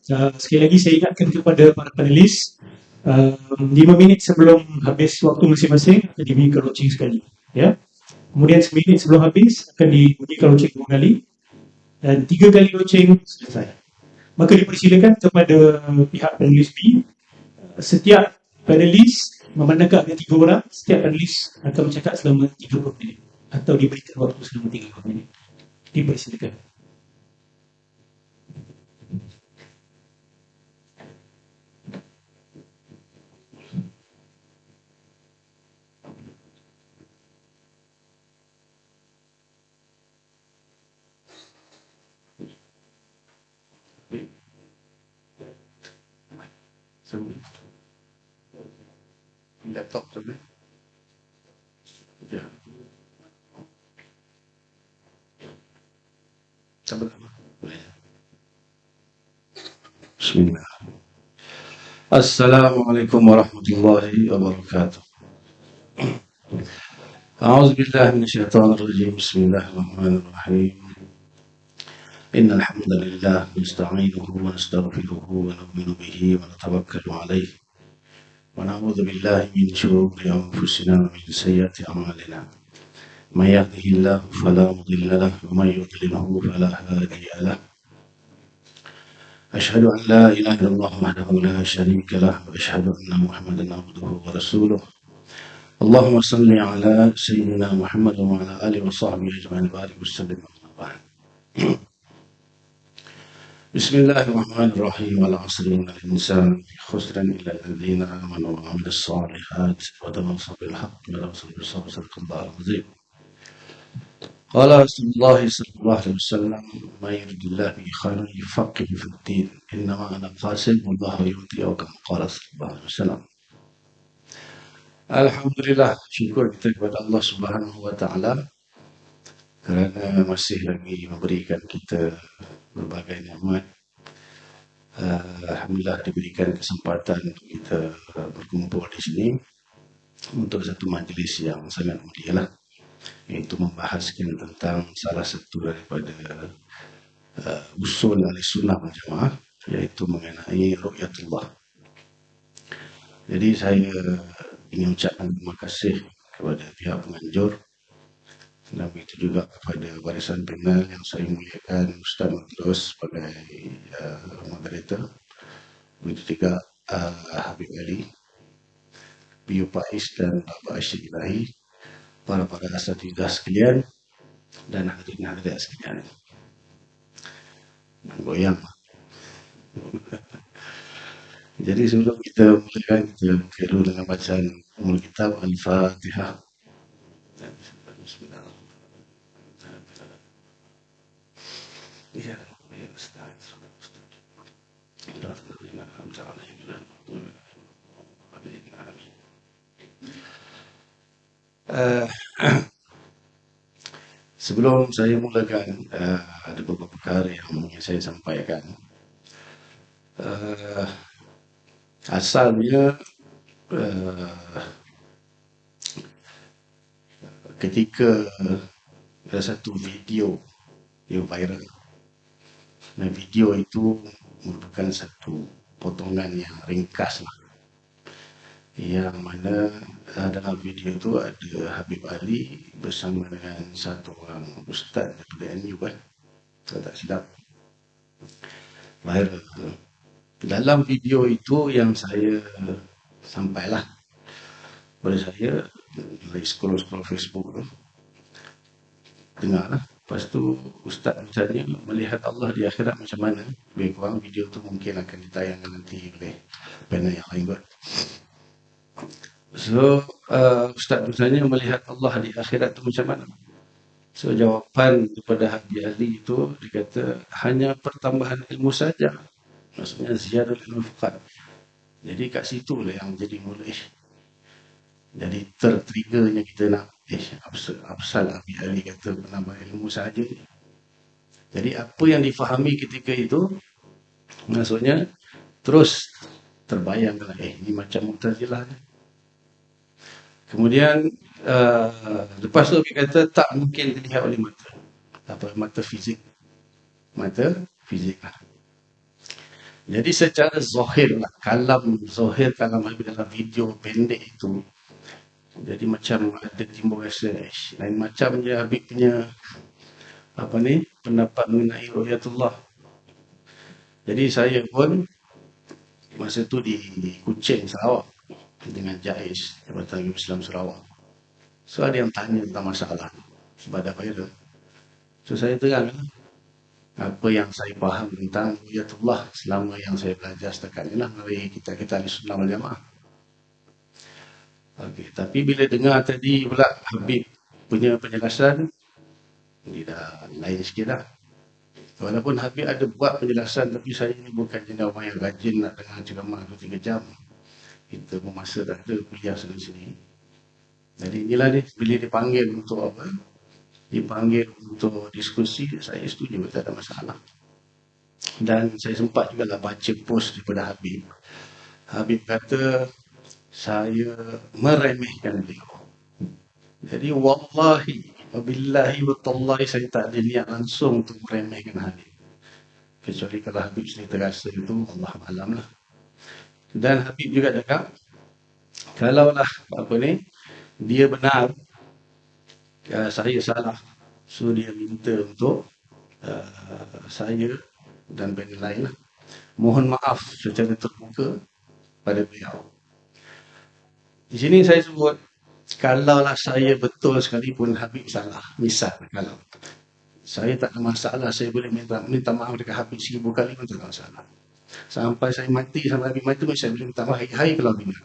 Sekali lagi saya ingatkan kepada para panelis, 5 minit sebelum habis waktu masing-masing akan dibunyikan loceng sekali. Ya. Kemudian 1 minit sebelum habis akan dibunyikan loceng 2 kali dan 3 kali loceng selesai. Maka dipersilakan kepada pihak panelis B, setiap panelis memandangkan ada 3 orang, setiap panelis akan bercakap selama 30 minit atau diberikan waktu selama 30 minit. Dipersilakan. Laptop sebenarnya. Ya. Sama-sama. Bismillah. Assalamualaikum warahmatullahi wabarakatuh. أعوذ بالله من الشيطان الرجيم بسم الله الرحمن الرحيم إن الحمد لله نستعينه ونستغفره ونؤمن به ونتوكل عليه ونعوذ بالله من شرور أنفسنا ومن سيئات أعمالنا من يهده الله فلا مضل له ومن يضلله فلا هادي له أشهد أن لا إله إلا الله وحده لا شريك له وأشهد أن محمدا عبده ورسوله اللهم صل على سيدنا محمد وعلى آله وصحبه أجمعين وبارك وسلم. بسم الله الرحمن الرحيم والعصر إن الإنسان في خسر إلا الذين آمنوا وعملوا الصالحات وتواصوا بالحق وتواصوا بالصبر صدق الله العظيم. قال رسول الله صلى الله عليه وسلم ما يريد الله به خيرا يفقه في الدين إنما أنا قاسم والله يؤتي أو كما قال صلى الله عليه وسلم. Alhamdulillah, syukur kita kepada Allah Subhanahu wa taala kerana masih lagi memberikan kita berbagai nikmat. Alhamdulillah diberikan kesempatan untuk kita berkumpul di sini untuk satu majlis yang sangat mulia lah, iaitu membahaskan tentang salah satu daripada usul Ahlussunnah wal Jamaah, iaitu mengenai ru'yatullah. Jadi saya ingin ucapkan terima kasih kepada pihak penganjur dan begitu juga kepada barisan panel yang saya muliakan Ustaz Matrus sebagai moderator, begitu juga Habib Ali, Biu Pais dan Bapak Asyik Ilahi, para asatidzah sekalian dan hadirin-hadirat sekalian. Goyang. Jadi sebelum kita mulakan, kita buka dulu dengan bacaan Ummul Kitab Al-Fatihah. Sebelum saya mulakan, ada beberapa perkara yang ingin saya sampaikan. Asalnya ketika ada satu video yang viral. Nah, video itu merupakan satu potongan yang ringkas lah, yang mana dalam video itu ada Habib Ali bersama dengan satu orang ustaz daripada NU kalau tak silap, viral. Dalam video itu yang saya sampailah pada saya, lagi scroll Facebook tu, dengarlah. Lepas tu ustaz misalnya melihat Allah di akhirat macam mana. Lebih kurang video tu mungkin akan ditayangkan nanti oleh panel yang lain kot. So ustaz misalnya melihat Allah di akhirat tu macam mana. So jawapan kepada Habib Ali itu, dia kata hanya pertambahan ilmu saja. Maksudnya ziyadul ilmu faqat. Jadi kat situ lah yang jadi mula jadi tertriggernya kita nak Absal Habib Ali kata penambah ilmu saja. Jadi apa yang difahami ketika itu, maksudnya terus terbayanglah ini macam Mu'tazilah. Kemudian lepas tu dia kata tak mungkin dilihat oleh mata fizik lah. Jadi secara zahir lah, kalam Habib dalam video pendek itu, jadi macam ada timbul rasa lain macam je Habib punya apa ni pendapat mengenai ru'yatullah. Jadi saya pun masa tu di Kuching, Sarawak dengan JAIS, Jabatan Agama Islam Sarawak. So ada yang tanya tentang masalah sebab dah viral. So saya terang lah apa yang saya faham tentang ru'yatullah selama yang saya belajar setakat ni lah dari kita di Sunnah wal Jamaah. Okey, tapi bila dengar tadi pula Habib punya penjelasan, ini dah lain sikit lah. Walaupun Habib ada buat penjelasan, tapi saya ni bukan jenis orang yang rajin nak dengar ceramah 2-3 jam. Kita pun masa tak ada kuliah sini. Jadi inilah dia, bila dipanggil untuk apa? Dipanggil untuk diskusi, saya setuju, tak ada masalah. Dan saya sempat juga lah baca post daripada Habib. Habib kata, saya meremehkan beliau. Jadi wallahi, wabillahi watallahi saya tak ada niat langsung untuk meremehkan Habib. Kecuali kalau Habib sendiri terasa itu, Allah alam lah. Dan Habib juga cakap, kalaulah apa ni, dia benar, saya salah. So dia minta untuk saya dan benda lain lah, mohon maaf secara terbuka pada beliau. Di sini saya sebut, kalaulah saya betul sekalipun Habib salah. Misal, kalau saya tak ada masalah, saya boleh minta maaf dekat Habib 1000 kali pun tak ada masalah. Sampai saya mati, sampai Habib mati pun saya boleh minta maaf, hai kalau bina.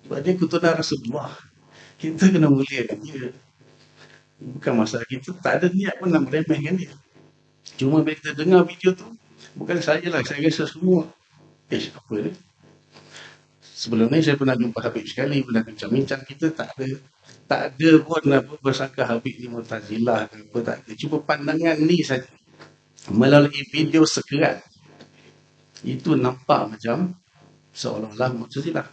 Sebab dia keturunan Rasulullah. Kita kena muliakan dia. Bukan masalah kita, tak ada niat pun nak meremehkan dia. Cuma bila kita dengar video tu, bukan saya lah, saya rasa semua. Apa dia? Sebelum ni saya pernah jumpa Habib sekali, pernah bincang-bincang, kita tak ada pun apa bersangka Habib ni Mu'tazilah ke apa, tak ada. Cuma pandangan ni saja. Melalui video sekerat, itu nampak macam seolah-olah Mu'tazilah.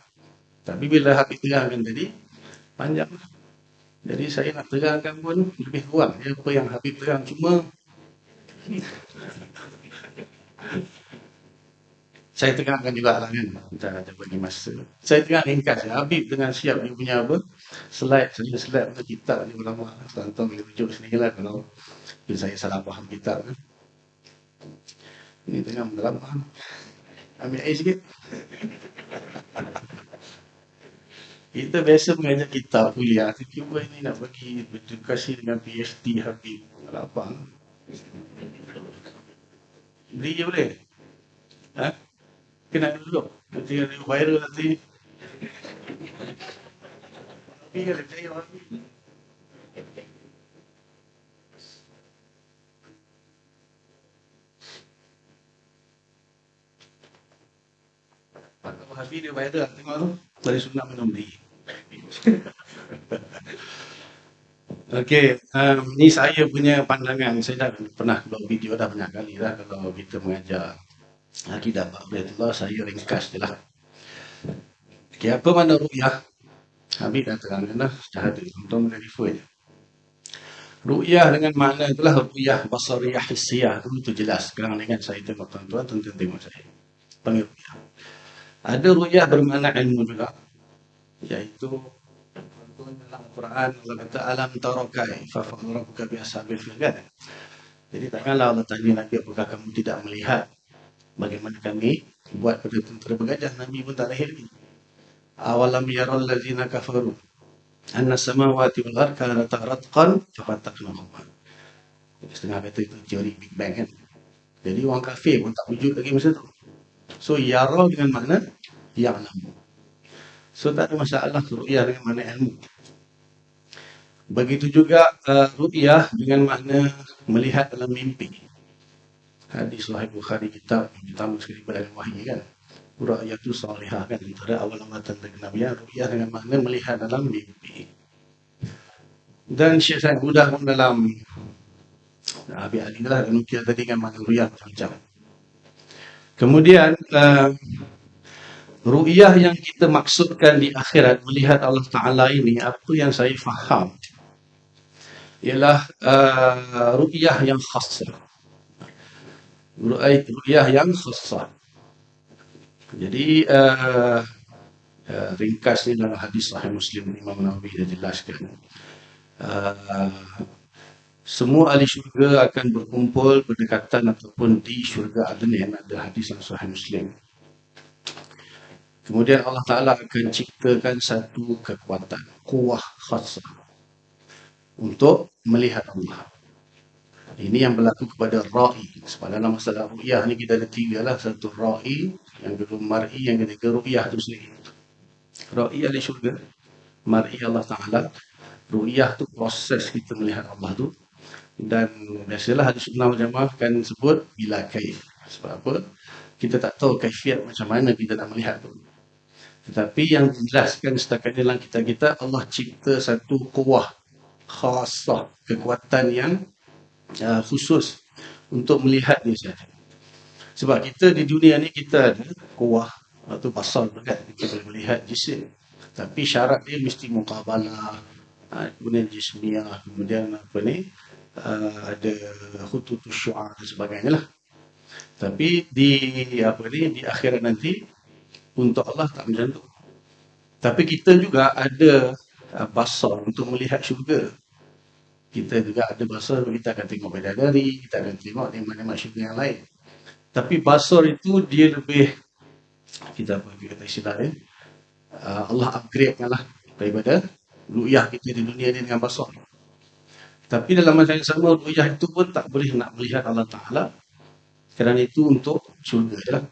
Tapi bila Habib terangkan tadi, panjang lah. Jadi saya nak terangkan pun lebih kurang apa yang Habib terang. Cuma saya terangkan juga lah kan. Kita ada bagi masa. Saya terang ringkas. Habib dengan siap dia punya apa, slide untuk kitab ni ulama. Tuan-tuan boleh tunjuk sendiri lah kalau saya salah faham kitab kan. Ini tengah mendalam. Ambil air sikit. Kita biasa mengajar kitab kuliah. Tiba-tiba ini nak bagi berdukasi dengan PhD Habib. Lapang. Beli je boleh? Ha? Kena dulu. Nanti ada viral nanti. Tapi kan percaya Habib. Kalau Habib dia viral, tengok tu. Dari Sunnah minum beli. Okey, ni saya punya pandangan. Saya dah pernah buat video dah banyak kali lah kalau kita mengajar akidah Ba'diyatullah, saya ringkas je lah. Okey, apa makna ru'yah? Habib dah terangkan dah secara ada. Tuan-tuan boleh refer je. Ru'yah dengan makna itulah ru'yah basariyah hissiyah. Itu jelas. Sekarang ni kan saya tengok tuan-tuan, tuan-tuan tengok saya. Panggil ru'yah. Ada ru'yah bermakna ilmu juga. Iaitu dalam Al-Quran Allah kata alam tarakai fafa'al rabbuka bi ashabil fil kan. Jadi takkanlah Allah tanya Nabi apakah kamu tidak melihat bagaimana kami buat pada tentera bergajah. Nabi pun tak lahir lagi. Awalam yaral ladzina kafaru anna samawati wal ardh kanata ratqan fafataqnahuma. Setengah kata itu teori Big Bang kan. Jadi orang kafir pun tak wujud lagi masa tu. So yara dengan makna ya'lamu. So tak ada masalah ru'yah dengan makna ilmu. Begitu juga ru'yah dengan makna melihat dalam mimpi. Hadis Sahih Bukhari kitab yang pertama sekali pada wahyu kan. Ru'yatu salihah kan, antara awal amatan terkenalnya ru'yah dengan makna melihat dalam mimpi. Dan Syekh Said Budah pun dalam Abi Ali lah nukil tadi kan makna ru'yah macam-macam. Kemudian ru'yah yang kita maksudkan di akhirat, melihat Allah Ta'ala ini, apa yang saya faham ialah ru'yah yang khasah. Ru'yah yang khasah. Jadi ringkasnya dalam hadis Sahih Muslim Imam Nawawi dah jelaskan. Uh, semua ahli syurga akan berkumpul berdekatan ataupun di syurga Adnan, ada hadis yang Sahih Muslim. Kemudian Allah Ta'ala akan ciptakan satu kekuatan, kuwah khasah untuk melihat Allah. Ini yang berlaku kepada ra'i. Sebab dalam masalah ru'yah ni kita ada tiga lah. Satu ra'i, yang kedua mar'i, yang ketiga ru'yah tu sendiri. Ra'i ahli syurga, mar'i Allah Ta'ala. Ru'yah tu proses kita melihat Allah tu. Dan biasalah hadis sunnah wal jamaah kan sebut bila kaif. Sebab apa? Kita tak tahu kaifiat macam mana kita nak melihat tu. Tetapi yang dijelaskan setakat dalam kita Allah cipta satu kuwah khasah, kekuatan yang khusus untuk melihat dia saja. Sebab kita di dunia ni kita ada kuwah atau basar kan, kita boleh melihat jisim. Tapi syarat dia mesti muqabalah, kemudian jismiyah, kemudian apa ni, ada khututus syu'ar dan sebagainya lah. Tapi di di akhirat nanti untuk Allah tak macam tu. Tapi kita juga ada basar untuk melihat syurga. Kita juga ada basar, kita akan tengok bidadari, kita akan tengok nikmat-nikmat syurga yang lain. Tapi basar itu dia lebih, kita kata istilah dia, Allah upgrade lah daripada ru'yah kita di dunia ni dengan basar. Tapi dalam masa yang sama, ru'yah itu pun tak boleh nak melihat Allah Ta'ala. Kerana itu untuk syurga je lah.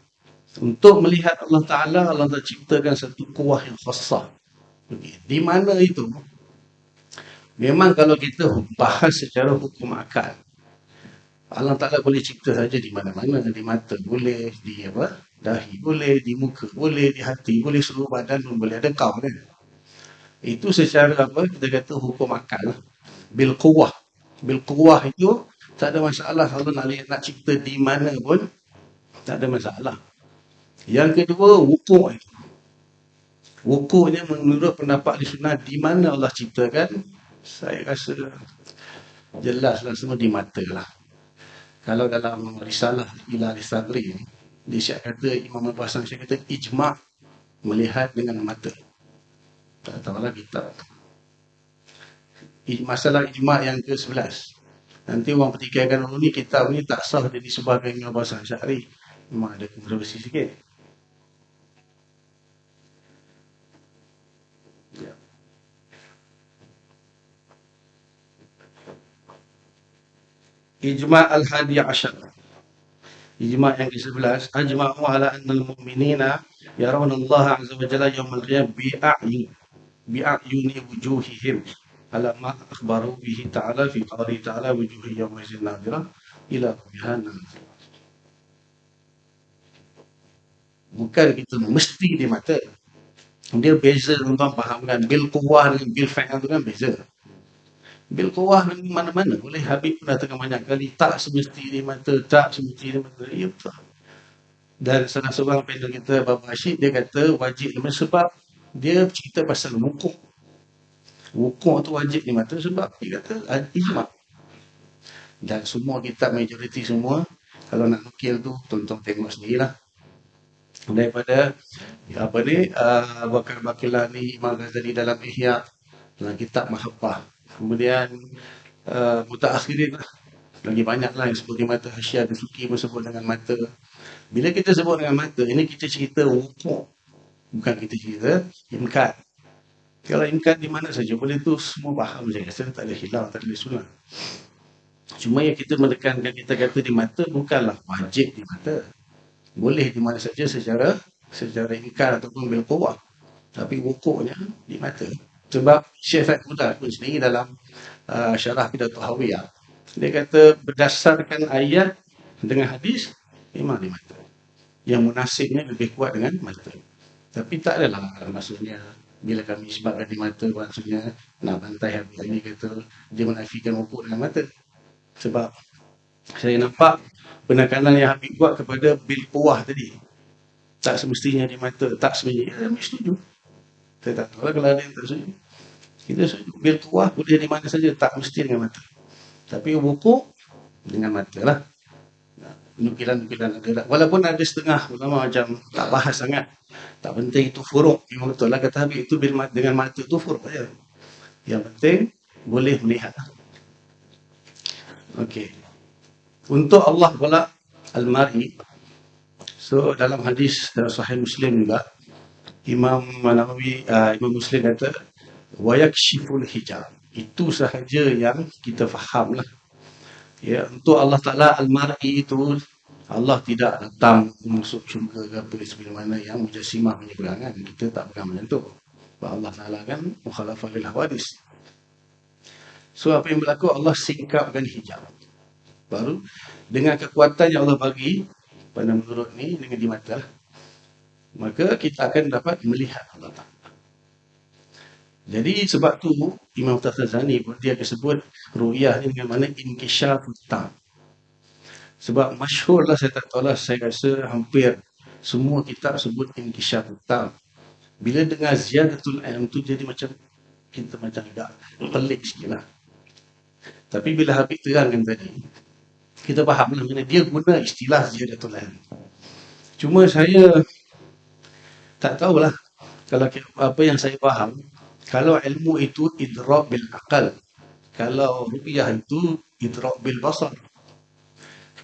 Untuk melihat Allah Ta'ala, Allah Ta'ala ciptakan satu kuwah yang khasah. Di mana itu? Memang kalau kita bahas secara hukum akal, Allah Ta'ala boleh cipta saja di mana-mana. Di mata boleh, di dahi boleh, di muka boleh, di hati boleh, seluruh badan pun boleh. Ada kau kan? Itu secara kita kata hukum akal. Bil quwah. Bil quwah itu tak ada masalah. Kalau nak cipta di mana pun, tak ada masalah. Yang kedua, wukuk itu. Wukuknya menurut pendapat di sunnah, di mana Allah ciptakan, saya rasa jelaslah semua di mata lah. Kalau dalam risalah Ila Al-Sadri ni, dia siap kata, Imam Abu Hasan Syekh kata, ijma' melihat dengan mata. Tak tahulah kita. Masalah ijma' yang ke-11. Nanti orang pertikaikan dulu ni, kitab ni tak sah jadi sebagai Imam Abu Hasan Syekh. Memang ada kontroversi sikit. Ijma' al-hadi ashar. Ijma' yang ke-11. Ajma'u ala anna al-mu'minina yarawna Allah azza wa jalla yawm al-qiyam bi'a'yuni wujuhihim ala ma akhbaru bihi ta'ala fi qawli ta'ala wujuhi yawma izin nadhirah ila rabbiha nadhirah. Bukan kita mesti di mata. Dia beza, tuan-tuan fahamkan. Bil quwwah dengan bil fa'al tu kan beza. Bil quwwah ni mana-mana boleh. Habib pun datang banyak kali, tak semesti di mata, tak semesti di mata. Ya betul. Dan salah seorang panel kita, Baba Hashid, dia kata wajib di mata sebab dia cerita pasal wukuk. Wukuk tu wajib di mata sebab dia kata ijma'. Dan semua kitab majoriti semua, kalau nak nukil tu, tuan-tuan tengok sendirilah. Daripada Bakar Bakilani, Imam Ghazali dalam Ihya, dalam kitab Mahabbah. Kemudian mutaakhirin lah. Lagi banyak lah yang sebut dengan mata. Hasyah Al-Suki pun sebut dengan mata. Bila kita sebut dengan mata, ini kita cerita wukuk. Bukan kita cerita imkan. Kalau imkan di mana saja boleh tu semua faham je. Saya tak ada hilaf, tak ada sunnah. Cuma yang kita menekankan, kita kata di mata bukanlah wajib di mata. Boleh di mana saja secara imkan ataupun bil quwwah. Tapi wukuknya di mata. Sebab Syekh Fathullah pun sendiri dalam syarah Pidato Hawiyah, dia kata berdasarkan ayat dengan hadis memang di mata. Yang munasibnya lebih kuat dengan mata. Tapi tak adalah maksudnya bila kami sebabkan di mata, maksudnya nak bantai Habib ini kata dia menafikan wukuk dengan mata. Sebab saya nampak penekanan yang Habib buat kepada bil quwwah tadi. Tak semestinya di mata, tak semestinya. Kami setuju. Saya tak tahu lah kalau ada yang tak setuju. Kita setuju. Bil quwwah boleh di mana saja, tak mesti dengan mata. Tapi wukuk dengan mata lah. nukilan-nukilan ada. Walaupun ada setengah ulama macam tak bahas sangat. Tak penting itu furuk. Memang betul lah kata Habib itu dengan mata itu furuk saja. Yang penting boleh melihat. Okey. Untuk Allah pula al-mar'i. So dalam hadis dalam Sahih Muslim juga Imam Nawawi Imam Muslim kata wa yakshiful hijab. Itu sahaja yang kita fahamlah. Ya, untuk Allah Taala al-mar'i itu Allah tidak datang masuk syurga ke apa seperti mana yang mujassimah punya pegangan. Kita tak pegang macam tu. Sebab Allah Taala kan mukhalafah lil hawadis. So apa yang berlaku Allah singkapkan hijab. Baru dengan kekuatan yang Allah bagi pada menurut ni dengan di mata, maka kita akan dapat melihat Allah Taala. Jadi sebab tu Imam Taftazani pun dia sebut ru'yah ni dengan mana inkishafut tam. Sebab masyhur lah, saya tak tahu lah, saya rasa hampir semua kitab sebut inkishafut tam. Bila dengar ziyadatul ilm tu jadi macam kita macam agak pelik sikit lah. Tapi bila Habib terangkan tadi, kita faham lah mana dia guna istilah ziyadatul ilm. Cuma saya tak tahulah, kalau apa yang saya faham, kalau ilmu itu idrak bil akal, kalau ru'yah itu idrak bil basar.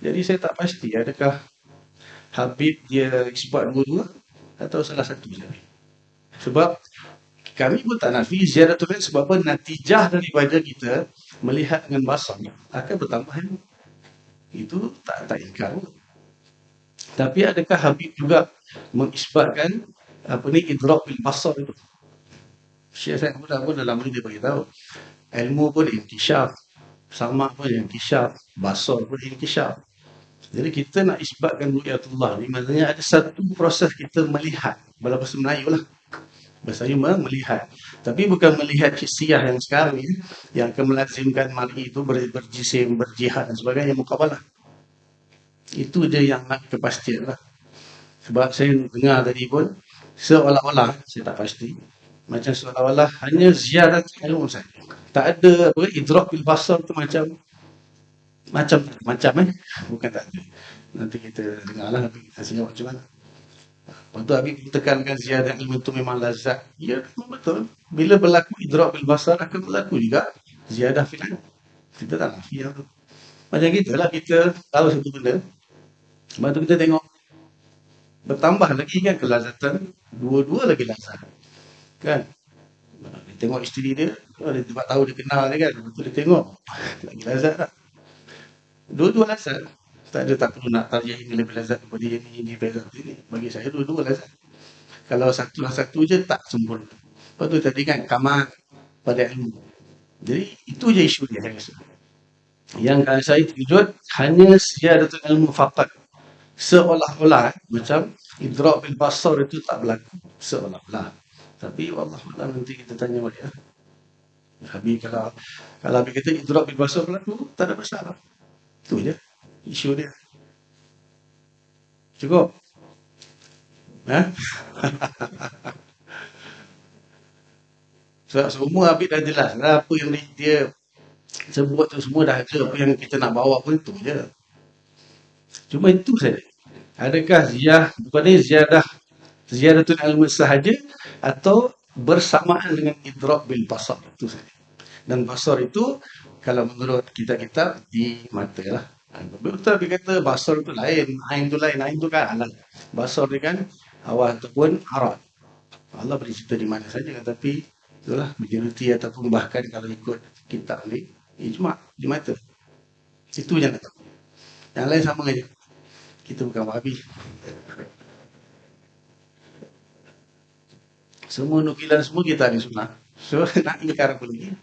Jadi saya tak pasti adakah Habib dia isbat dua-dua atau salah satu saja. Sebab kami pun tak nafi ziyadatul ilm, sebab apa? Natijah daripada kita melihat dengan basar akan bertambah ilmu. Itu tak ingkar. Tapi adakah Habib juga mengisbatkan apa ni idrak bil basar itu? Syekh saya pun dalam ni dia beritahu ilmu pun inkishaf, sama pun inkishaf, basar pun inkishaf. Jadi kita nak isbatkan ru'yatullah ni maknanya ada satu proses kita melihat, bahasa Melayu lah. Bahasa Melayu melihat. Tapi bukan melihat hissiyah yang sekarang ni yang akan melazimkan mar'i itu berjisim, berjihad dan sebagainya, muqabalah. Itu dia yang nak kepastian lah. Sebab saya dengar tadi pun seolah-olah, saya tak pasti, macam seolah-olah hanya ziyarat ilmu saja. Tak ada apa, idrak bil basar tu macam bukan tak ada. Nanti kita dengarlah, nanti kita siap macam mana. Lepas tu Habib tekankan ziyarat ilmu itu memang lazat. Ya, memang betul. Bila berlaku idrak bil basar akan berlaku juga ziyadah fil ilm. Kita tak nafi yang tu. Macam kita lah, kita tahu satu benda, lepas tu kita tengok bertambah lagi kan kelazatan, dua-dua lagi lazat. Kan? Dia tengok isteri dia, dia dapat tahu dia kenal dia kan, lepas tu dia tengok, lagi lazat tak? Dua-dua lazat. Tak ada, tak perlu nak tarjih ini lebih lazat daripada ini lebih lazat ini. Bagi saya dua-dua lazat. Kalau satu je tak sempurna. Lepas tu tadi kan kamal pada ilmu. Jadi itu je isu dia saya rasa. Yang kalau saya terkejut hanya ziyadatul ilmu faqat. Seolah-olah macam idrak bil basar itu tak berlaku. Seolah-olah. Tapi wallahualam nanti kita tanya balik lah. Habis kalau Habib kata idrak bil basar berlaku, tak ada masalah. Itu je isu dia. Cukup? Ha? Sebab semua Habib dah jelas lah apa yang dia sebut tu, semua dah ada. Apa yang kita nak bawa pun itu je. Cuma itu saja. Adakah ziyadatul ilmu sahaja atau bersamaan dengan idrak bil basar, itu saja. Dan basar itu kalau menurut kita di mata lah. Betul dia kata basar itu lain, ain itu lain. Ain itu kan alam. Basar dia kan awal ataupun arad. Allah beri cerita di mana saja, tapi itulah majoriti ataupun bahkan kalau ikut kitab ni ijma' di mata. Itu yang nak tahu. Yang lain sama aja. Kita bukan Wahabi. Semua nukilan semua kita ahli sunnah. So nak ingkar apa lagi?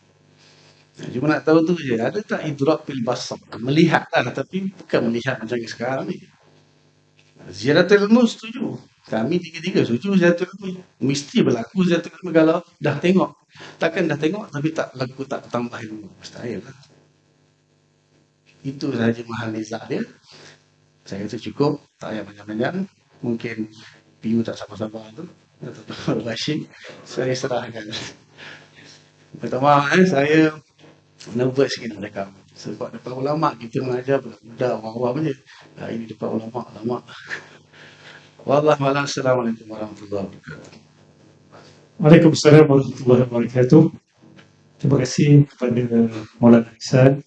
Cuma nak tahu tu je. Ada tak idrak bil basar? Melihat lah, tapi bukan melihat macam sekarang ni. Ziyadatul ilmu setuju. Kami tiga-tiga setuju ziyadatul ilmu. Mesti berlaku ziyadatul ilmu kalau dah tengok. Takkan dah tengok tapi tak berlaku, tak tambah ilmu. Mustahil lah. Itu sahaja mahal nizak dia. Saya rasa cukup. Tak payah banyak-banyak. Mungkin PU tak sabar-sabar tu. Atau Rashid. Saya serahkan. Pertama saya nervous sikit nak cakap. Sebab depan ulama kita mengajar budak-budak awam-awam je. Ini depan ulama. Wallahu a'lam. Assalamualaikum warahmatullahi wabarakatuh. Waalaikumsalam warahmatullahi wabarakatuh. Terima kasih kepada Maulana Ihsan